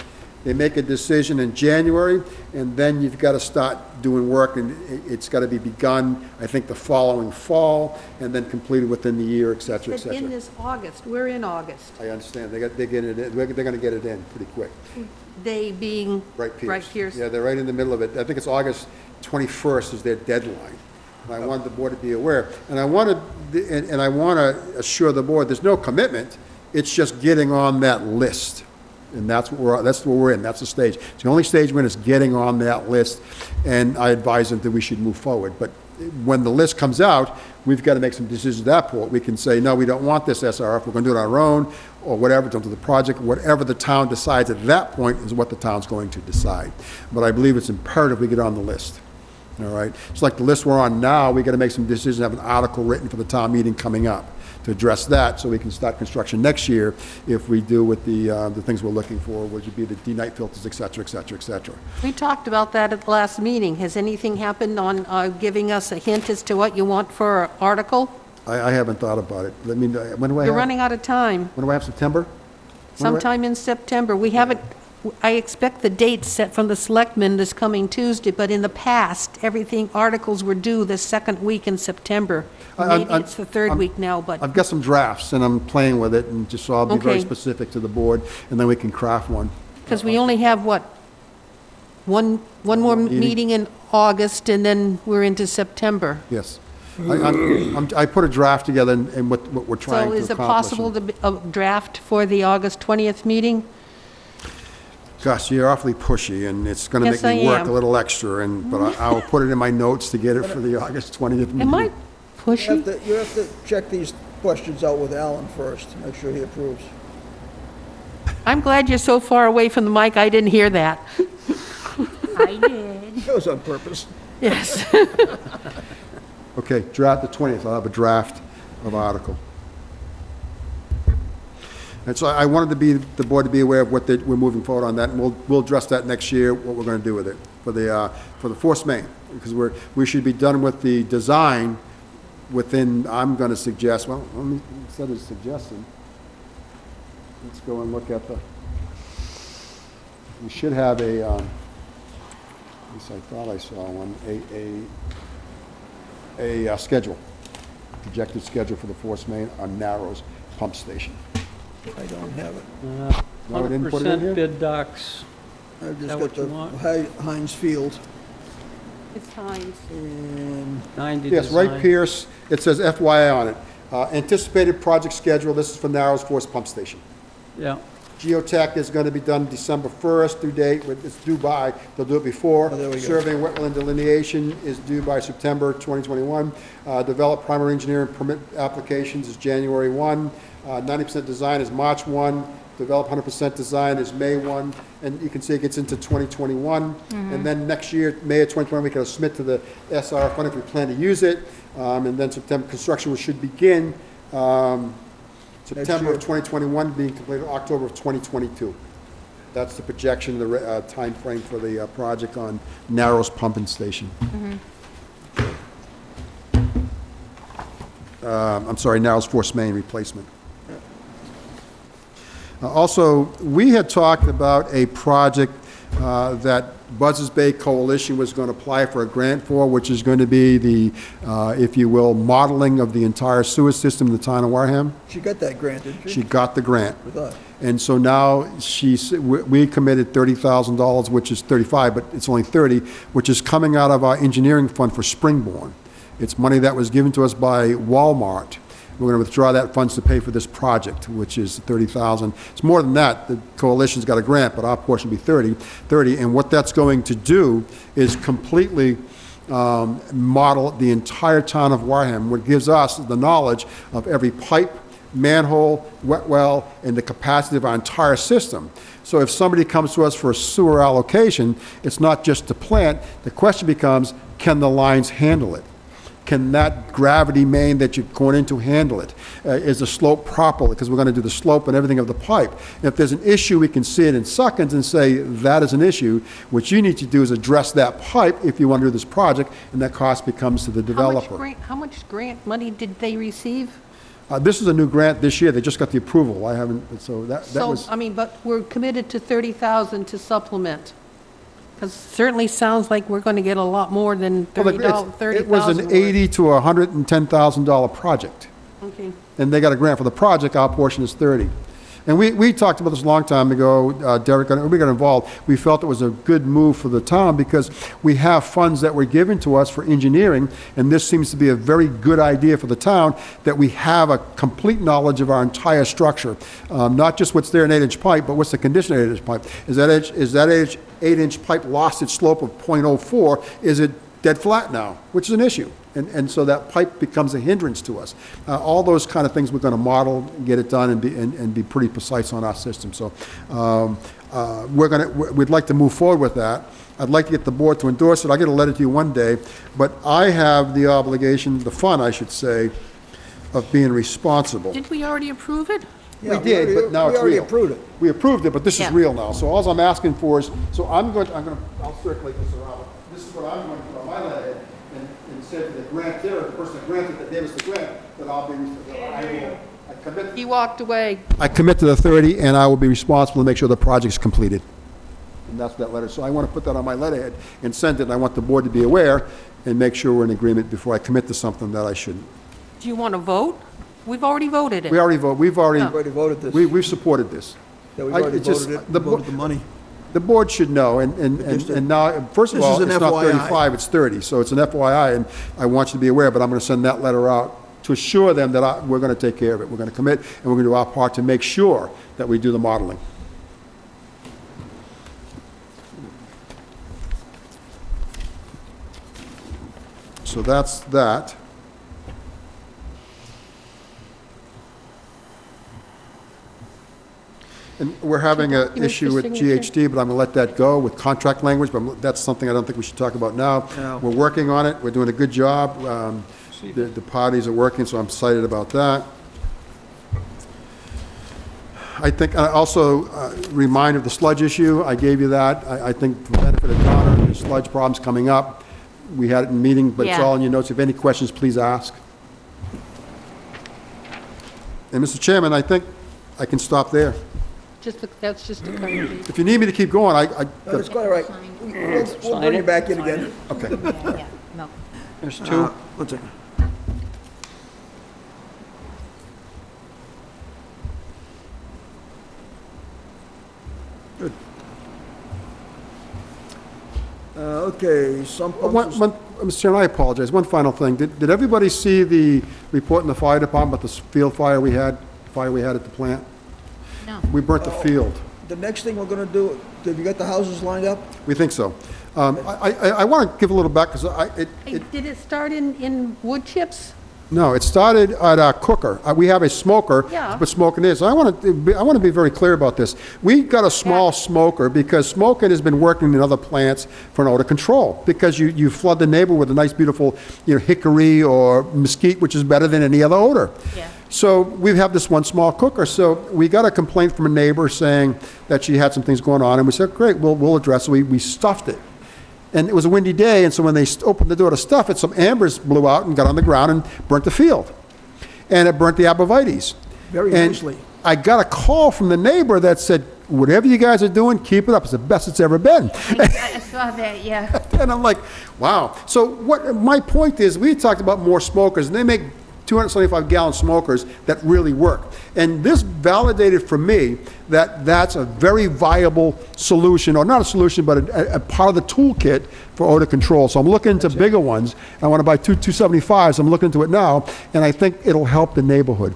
They make a decision in January, and then you've got to start doing work, and it's got to be begun, I think, the following fall, and then completed within the year, et cetera, et But cetera. in this August, we're in August. I understand. They're going to get it in pretty quick. They being Wright Pierce. Wright Pierce. Yeah, they're right in the middle of it. I think it's August 21st is their deadline. And I wanted the board to be aware. And I want to assure the board there's no commitment. It's just getting on that list. And that's where we're in. That's the stage. It's the only stage when it's getting on that list. And I advise them that we should move forward. But when the list comes out, we've got to make some decisions at that point. We can say, no, we don't want this SRF. We're going to do it on our own, or whatever, don't do the project. Whatever the town decides at that point is what the town's going to decide. But I believe it's imperative we get on the list. All right? It's like the list we're on now. We got to make some decisions, have an article written for the town meeting coming up to address that, so we can start construction next year if we do with the things we're looking for, which would be the D-night filters, et cetera, et cetera, et cetera. We talked about that at the last meeting. Has anything happened on giving us a hint as to what you want for an article? I haven't thought about it. When do I You're have? running out of time. When do I have, September? Sometime in September. We haven't, I expect the date set from the selectmen this coming Tuesday, but in the past, articles were due the second week in September. Maybe it's the third week now, but I've got some drafts, and I'm playing with it, and just so I'll be very Okay. specific to the board, and then we can craft one. because we only have, one more meeting in August, and then we're into September. Yes. I put a draft together and what we're trying So to accomplish. is it possible to draft for the August 20th meeting? Gosh, you're awfully pushy, and it's going to Yes, make me I work am. a little extra, but I'll put it in my notes to get it for the August 20th meeting. Am I pushy? You have to check these questions out with Alan first, to make sure he approves. I'm glad you're so far away from the mic, I didn't hear that. I did. That was on purpose. Yes. Okay, draft the 20th, I'll have a draft of article. And so I wanted the board to be aware of we're moving forward on that, and we'll address that next year, what we're going to do with it for the force main, because we should be done with the design within, I'm going to suggest, well, let me, instead of suggesting, let's go and look at we should have at least I thought I saw one, a schedule, projected schedule for the force main on Narrows Pump Station. I don't have it. No, we didn't put it in here? 100% bid docs. I've just that got what you want? the Heinz Field. It's Heinz. And 90 Yes, design. Wright Pierce, it says FYI on it. Anticipated project schedule, this is for Narrows Force Pump Station. Yeah, Geotech is going to be done December 1st, due date, it's due by, they'll do it before. Oh, there we go. Survey and wetland delineation is due by September 2021. Develop primary engineering permit applications is January 1. 90% design is March 1. Develop 100% design is May 1. And you can see it gets into 2021. And then next year, May of 2021, we can submit to the SR fund if we plan to use it. And then September, construction should begin September of year. 2021, being completed October of 2022. That's the projection, the time frame for the project on Narrows Pumping Station. I'm sorry, Narrows Force Main replacement. Also, we had talked about a project that Buzzards Bay Coalition was going to apply for a grant for, which is going to be the, if you will, modeling of the entire sewer system in the town of Wareham. She got that grant, didn't she? She got the grant. I thought. And so now we committed $30,000, which is 35, but it's only 30, which is coming out of our engineering fund for Springborn. It's money that was given to us by Walmart. We're going to withdraw that funds to pay for this project, which is 30,000. It's more than that. The coalition's got a grant, but our portion will be 30. And what that's going to do is completely model the entire town of Wareham, which gives us the knowledge of every pipe, manhole, wet well, and the capacity of our entire system. So if somebody comes to us for a sewer allocation, it's not just the plant. The question becomes, can the lines handle it? Can that gravity main that you're going into handle it? Is the slope proper? Because we're going to do the slope and everything of the pipe. And if there's an issue, we can see it in seconds and say, that is an issue. What you need to do is address that pipe if you want to do this project, and that cost becomes to the developer. How much grant money did they receive? This is a new grant this year. They just got the approval. I haven't, so that was... So, I mean, but we're committed to 30,000 to supplement. Because it certainly sounds like we're going to get a lot more than Well, $30,000. it was an $80,000 to $110,000 project. Okay. And they got a grant for the project. Our portion is 30. And we talked about this a long time ago, Derek, and we got involved. We felt it was a good move for the town because we have funds that were given to us for engineering, and this seems to be a very good idea for the town, that we have a complete knowledge of our entire structure. Not just what's there in 8-inch pipe, but what's the condition of 8-inch pipe. Is that 8-inch pipe lost its slope of 0.04? Is it dead flat now? Which is an issue. And so that pipe becomes a hindrance to us. All those kind of things we're going to model, get it done, and be pretty precise on our system. So we'd like to move forward with that. I'd like to get the board to endorse it. I'll get a letter to you one day, but I have the obligation, the fun, I should say, of being responsible. Did we already approve it? Yeah, We did, but now it's real. We already approved it. We approved it, but this is Yeah. real now. So all I'm asking for is, so I'll circulate this around. This is what I'm going to put on my letterhead, and say to the grantor, the person that granted, that gave us the grant, that I commit. He walked away. I commit to the 30, and I will be responsible to make sure the project's completed. And that's that letter. So I want to put that on my letterhead and send it, and I want the board to be aware and make sure we're in agreement before I commit to something that I shouldn't. Do you want to vote? We've already voted it. We already voted, We've already voted this. we've supported this. Yeah, we've I- already it's just- voted it, the voted the money. The board should know, and now, first of This is all, an it's not FYI. 35, it's 30, so it's an FYI, and I want you to be aware, but I'm going to send that letter out to assure them that we're going to take care of it. We're going to commit, and we're going to do our part to make sure that we do the modeling. So that's that. And we're having an Documents for issue with signature? GHD, but I'm going to let that go with contract language, but that's something I don't think we should talk about now. No. We're working on it, we're doing a good job. The parties are working, so I'm excited about that. I think, also, remind of the sludge issue, I gave you that. I think for the benefit of Donna, the sludge problem's coming up. We had it in meeting, but it's Yeah. all in your notes. If you have any questions, please ask. And Mr. Chairman, I think I can stop there. That's just a courtesy. If you need me to keep going, No, that's quite all right. We'll bring you back in again. okay. Yeah, no. There's two. One second. Good. Okay, Sump Pumps. Mr. Chairman, I apologize. One final thing. Did everybody see the report in the fire department about the field fire we had at the plant? No. We burnt the field. The next thing we're gonna do, have you got the houses lined up? We think so. I want to give a little back, because Hey, did it start in wood chips? no, it started at our cooker. We have a smoker, Yeah. but smoking is. I want to be very clear about this. We got a small smoker because smoking has been working in other plants for an odor control, because you flood the neighborhood with a nice, beautiful, hickory or mesquite, which is better than any other odor. Yeah. So we have this one small cooker. So we got a complaint from a neighbor saying that she had some things going on, and we said, great, we'll address it. We stuffed it. And it was a windy day, and so when they opened the door to stuff it, some ambers blew out and got on the ground and burnt the field. And it burnt the arborvitaes. Very And nicely. I got a call from the neighbor that said, whatever you guys are doing, keep it up. It's the best it's ever been. I saw that, yeah. And I'm like, wow. So what my point is, we talked about more smokers, and they make 275-gallon smokers that really work. And this validated for me that that's a very viable solution, or not a solution, but a part of the toolkit for odor control. So I'm looking into bigger ones. I want to buy 275s. I'm looking into it now, and I think it'll help the neighborhood.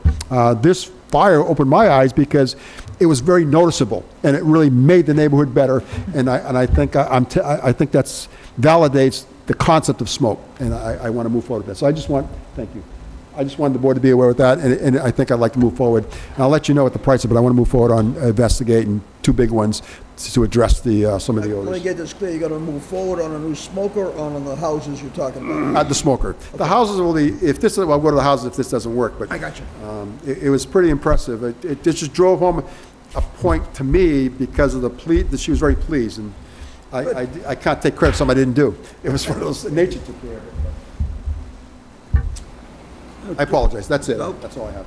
This fire opened my eyes because it was very noticeable, and it really made the neighborhood better. And I think I think that's validates the concept of smoke, and I want to move forward with that. So thank you. I just wanted the board to be aware of that, and I think I'd like to move forward. And I'll let you know what the price is, but I want to move forward on investigating 2 big ones to address some of the Let me odors. get this clear, you gotta move forward on a new smoker or on the houses you're talking about? The smoker. The houses will be, I'll go to the houses if this doesn't work, but I got you. it was pretty impressive. It just drove home a point to me because of the plea, that she was very pleased, and I can't take credit for something I didn't do. It was one of those, nature took care of it. I apologize, that's it, Nope. that's all I have.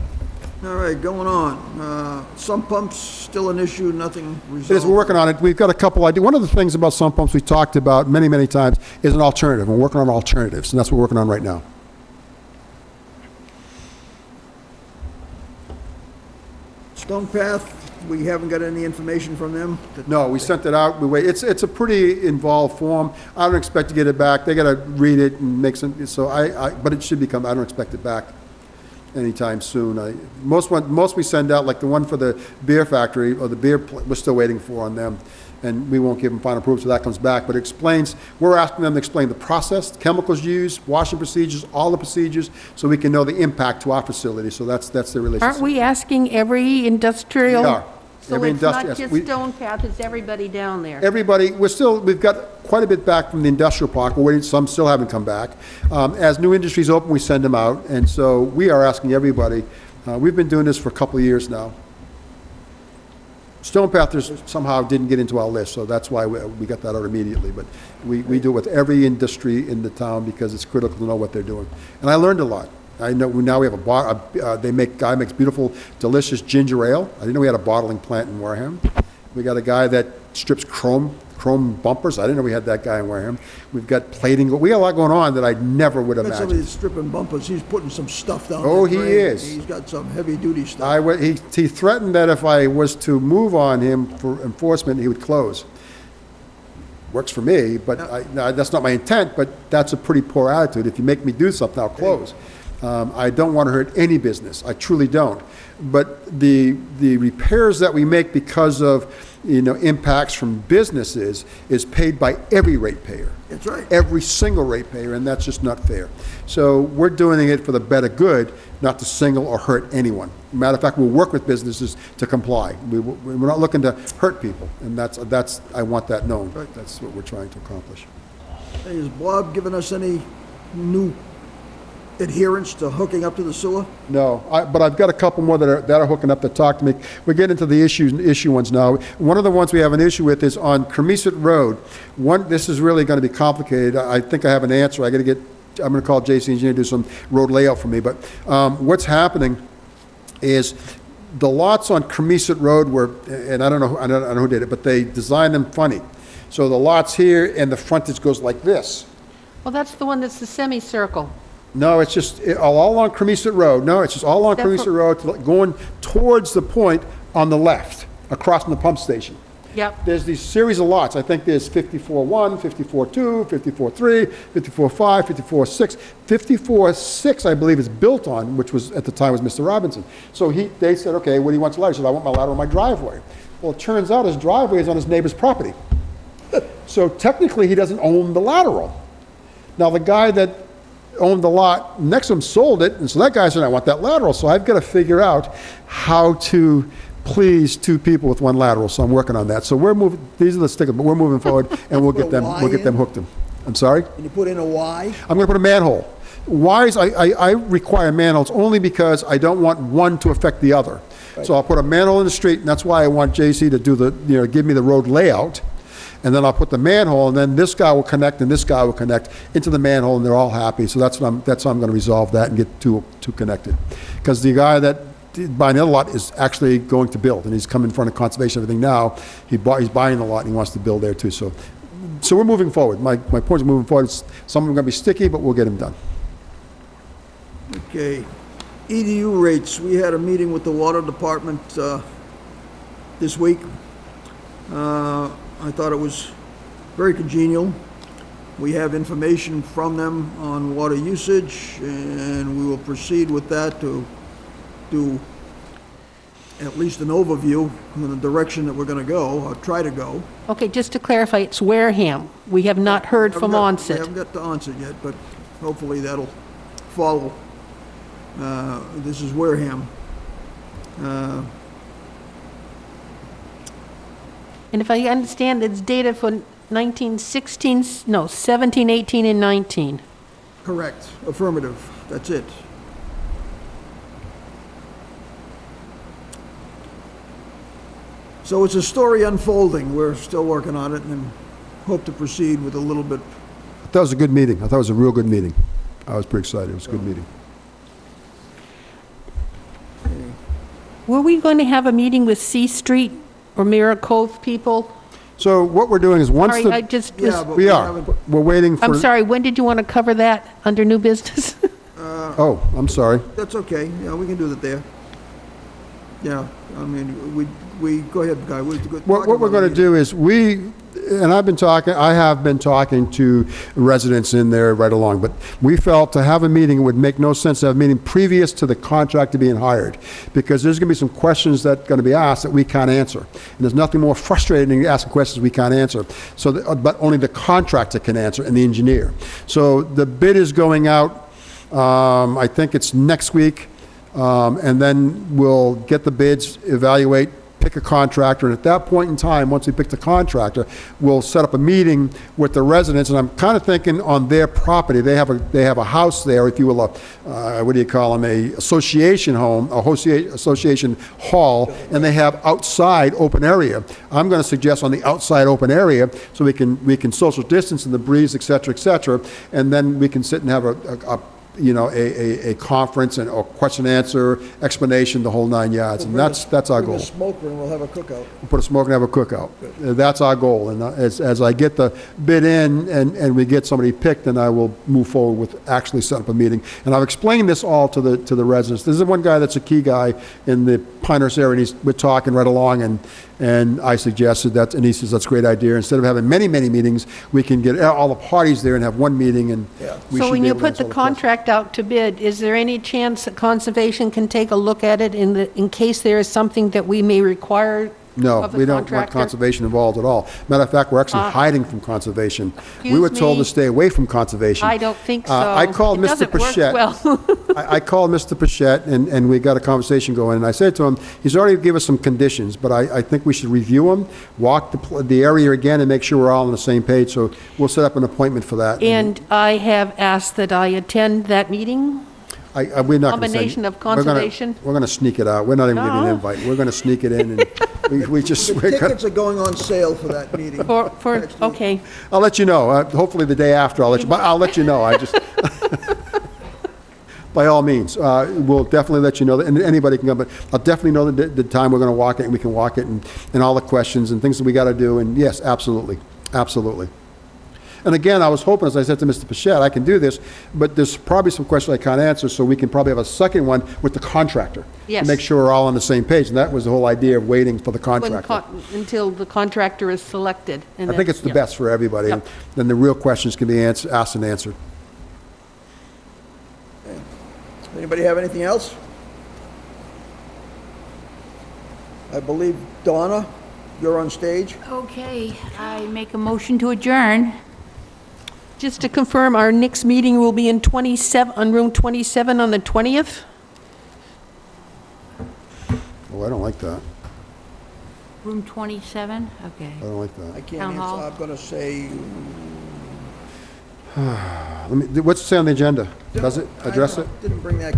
All right, going on. Sump pumps, still an issue, nothing resolved? It is, we're working on it. We've got a couple ideas. One of the things about sump pumps we talked about many, many times is an alternative. We're working on alternatives, and that's what we're working on right now. Stone Path, we haven't got any information from them? No, we sent it out. We wait. It's a pretty involved form. I don't expect to get it back. They got to read it and make some. So but it should become. I don't expect it back anytime soon. Most we send out, like the one for the beer factory or the beer. We're still waiting for on them, and we won't give them final approval till that comes back. But it explains. We're asking them to explain the process, chemicals used, washing procedures, all the procedures, so we can know the impact to our facility. So that's the relationship. Aren't we asking every industrial? We are. So Every it's not industri- just we- Stone Path, it's everybody down there? Everybody, we've got quite a bit back from the industrial park. We're waiting, some still haven't come back. As new industries open, we send them out, and so we are asking everybody. We've been doing this for a couple of years now. Stone Pathers somehow didn't get into our list, so that's why we got that out immediately. But we do it with every industry in the town because it's critical to know what they're doing. And I learned a lot. I know now we have guy makes beautiful, delicious ginger ale. I didn't know we had a bottling plant in Wareham. We got a guy that strips chrome bumpers. I didn't know we had that guy in Wareham. We've got plating. We got a lot going on that I never would Got somebody imagine. that's stripping bumpers, he's putting some stuff down. Oh, that he drain. is. He's got some heavy-duty stuff. He threatened that if I was to move on him for enforcement, he would close. Works for me, but that's not my intent, but that's a pretty poor attitude. If you make me do something, I'll close. I don't want to hurt any business. I truly don't. But the repairs that we make because of, impacts from businesses is paid by every ratepayer. That's right. Every single ratepayer, and that's just not fair. So we're doing it for the better good, not to single or hurt anyone. Matter of fact, we'll work with businesses to comply. We're not looking to hurt people, and that's I want that known. Right. That's what we're trying to accomplish. Hey, has Bob given us any new adherence to hooking up to the sewer? No, but I've got a couple more that are hooking up that talk to me. We're getting into the issue ones now. One of the ones we have an issue with is on Cremisa Road. This is really going to be complicated. I think I have an answer. I'm going to call JC Engineer to do some road layout for me. But what's happening is the lots on Cremisa Road were, and I don't know who did it, but they designed them funny. So the lots here and the frontage goes like this. Well, that's the one that's the semicircle. No, it's just all along Cremisa Road. No, it's just all along Cremisa Road, going towards the point on the left, across from the pump station. Yep. There's these series of lots. I think there's 54-1, 54-2, 54-3, 54-5, 54-6. 54-6, I believe, is built on, which was, at the time, was Mr. Robinson. So they said, okay, what do you want to lateral? He said, I want my lateral on my driveway. Well, it turns out his driveway is on his neighbor's property. So technically, he doesn't own the lateral. Now, the guy that owned the lot next to him sold it, and so that guy said, I want that lateral. So I've got to figure out how to please 2 people with 1 lateral, so I'm working on that. So we're moving, these are the stickers, but we're moving forward, and we'll get them hooked in. I'm sorry? Can you put in a Y? I'm going to put a manhole. I require manholes only because I don't want one to affect the other. So I'll put a manhole in the street, and that's why I want JC to do give me the road layout. And then I'll put the manhole, and then this guy will connect, and this guy will connect into the manhole, and they're all happy. So that's how I'm going to resolve that and get two connected. Because the guy that buying the other lot is actually going to build, and he's come in front of conservation everything now. He's buying the lot, and he wants to build there too. So we're moving forward. My point is moving forward. Some of them are going to be sticky, but we'll get them done. Okay. EDU rates, we had a meeting with the water department this week. I thought it was very congenial. We have information from them on water usage, and we will proceed with that to do at least an overview in the direction that we're going to go, or try to go. Okay, just to clarify, it's Wareham. We have not heard from We Onset. haven't got to Onset yet, but hopefully that'll follow. This is Wareham. And if I understand, it's data for 17, 18, and 19. Correct, affirmative, that's it. So it's a story unfolding. We're still working on it and hope to proceed with a little bit. I thought it was a good meeting. I thought it was a real good meeting. I was pretty excited. It was a good meeting. Were we going to have a meeting with C Street or Mira Cove people? So what we're doing is once Sorry, the... I just Yeah, was, but We are. haven't- We're waiting for... I'm sorry, when did you want to cover that under new business? Oh, I'm sorry. That's okay, yeah, we can do that there. Yeah, I mean, we, go ahead, Guy. What we're going to do is I have been talking to residents in there right along, but we felt to have a meeting, it would make no sense to have a meeting previous to the contractor being hired, because there's going to be some questions that are going to be asked that we can't answer. And there's nothing more frustrating than asking questions we can't answer. But only the contractor can answer and the engineer. So the bid is going out, I think it's next week. And then we'll get the bids, evaluate, pick a contractor, and at that point in time, once we pick the contractor, we'll set up a meeting with the residents, and I'm kind of thinking on their property, they have a house there, if you will, what do you call them, a association home, association hall, and they have outside open area. I'm going to suggest on the outside open area, so we can social distance in the breeze, et cetera, and then we can sit and have a conference and a question and answer, explanation, the whole 9 yards. And that's our goal. Bring a smoker and we'll have a cookout. We'll put a smoker and have a cookout. That's our goal. And as I get the bid in and we get somebody picked, then I will move forward with actually setting up a meeting. And I've explained this all to the residents. There's one guy that's a key guy in the Pinehurst area, and we're talking right along, and I suggested that, and he says that's a great idea. Instead of having many meetings, we can get all the parties there and have one meeting, and we So should when be you able to put answer the all questions. contract out to bid, is there any chance that Conservation can take a look at it in case there is something that we may require No, of the we don't want contractor? conservation involved at all. Matter of fact, we're actually hiding from conservation. We were Excuse told me? to stay away from conservation. I don't think so. I called It Mr. doesn't work Pichette. well. I called Mr. Pichette, and we got a conversation going, and I said to him, he's already given us some conditions, but I think we should review them, walk the area again, and make sure we're all on the same page, so we'll set up an appointment for that. And I have asked that I attend that meeting. We're not gonna say- Combination of we're gonna- conservation? We're going to sneak it out. We're not even giving you an No. invite. We're going to sneak it in, and we're The gonna- tickets are going on sale for that meeting. For, Next week. okay. I'll let you know. Hopefully the day after, I'll let you know. I just, by all means, we'll definitely let you know, and anybody can come, but I'll definitely know the time we're going to walk it, and we can walk it, and all the questions and things that we got to do, and yes, absolutely, absolutely. And again, I was hoping, as I said to Mr. Pichette, I can do this, but there's probably some questions I can't answer, so we can probably have a second one with the contractor. Yes. To make sure we're all on the same page, and that was the whole idea of waiting for the contractor. Until the contractor is selected. And I think then- it's the yeah. best for everybody, and Yep. then the real questions can be asked and answered. Anybody have anything else? I believe, Donna, you're on stage. Okay, I make a motion to adjourn. Just to confirm, our next meeting will be on room 27 on the 20th? Oh, I don't like that. Room 27, okay. I don't like I that. can't Town answer, hall. I'm gonna say What's it say on the agenda? Does it address it? Didn't bring that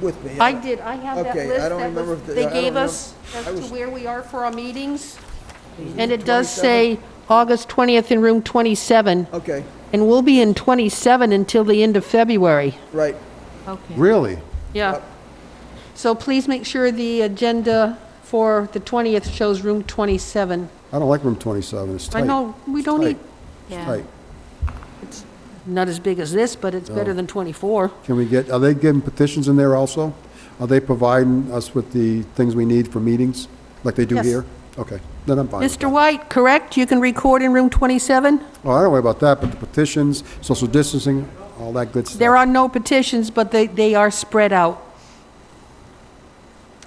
with me. I did, I have that Okay, list I don't that remember was, if the- they I don't gave remember- us as I to was- where we are for our meetings. And it does say August 20th in room 27, Okay, and we'll be in 27 until the end of February. right. Okay. Really? Yeah. So please make sure the agenda for the 20th shows room 27. I don't like room 27, it's tight. I know, we It's don't tight. need, Yeah. Tight. not as big as this, but it's better than 24. Can we get, are they giving petitions in there also? Are they providing us with the things we need for meetings, like they do Yes. here? Okay, then I'm fine with Mr. that. White, correct? You can record in room 27? Oh, I don't worry about that, but the petitions, social distancing, all that good stuff. There are no petitions, but they are spread out.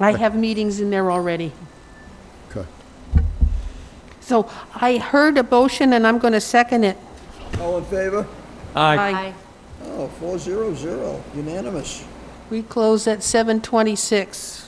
I have meetings in there already. Okay. So I heard a motion, and I'm going to second it. All in favor? Aye. Oh, 400, unanimous. We close at 7:26.